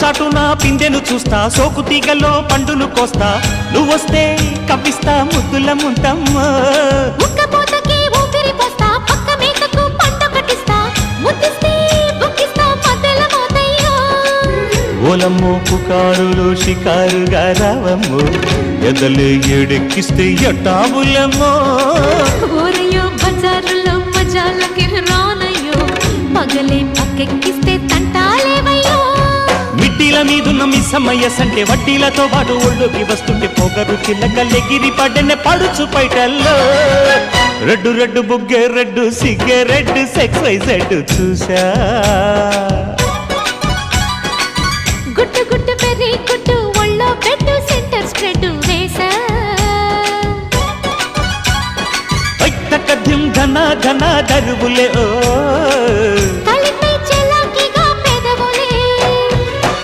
చాటున పిందెను చూస్తా, సోకు తీగల్లో పండును కోస్తా, నువ్వొస్తే కప్పిస్తా ముద్దుల ముంతమ్మ. ఉక్కపోతకి ఊపిరి పోస్తా, పక్క మేకకు పంట కట్టిస్తా, ముద్దిస్తే బుక్కిస్తా మధ్యల మోతయ్యో. ఓలమ్మో పుకారులో షికారుగా రావమ్మో, ఎదలు ఎడెక్కిస్తే ఎట్టాబులమ్మో. ఊరయ్యో బజారులో మజాలకి రానయ్యో, పగలే పక్కెక్కిస్తే తంటాలేవయ్యో. మిట్టిల మీదున్న మిస్సమ్మయ్య సంటే వడ్డీలతో పాటు ఒళ్ళోకి వస్తుంటే పొగరు చిల్లకల్లెగిరి పడ్డనే పడుచు పైటల్లో. రెడ్డు రెడ్డు బుగ్గే రెడ్డు సిగ్గే రెడ్డు XYZ చూసా. గుట్టు గుట్టు పెరి గుట్టు ఒళ్ళో బెడ్డు సెంటర్ స్ప్రెడ్ వేసా. కథ్యం ఘన ఘన దరువులే ఓ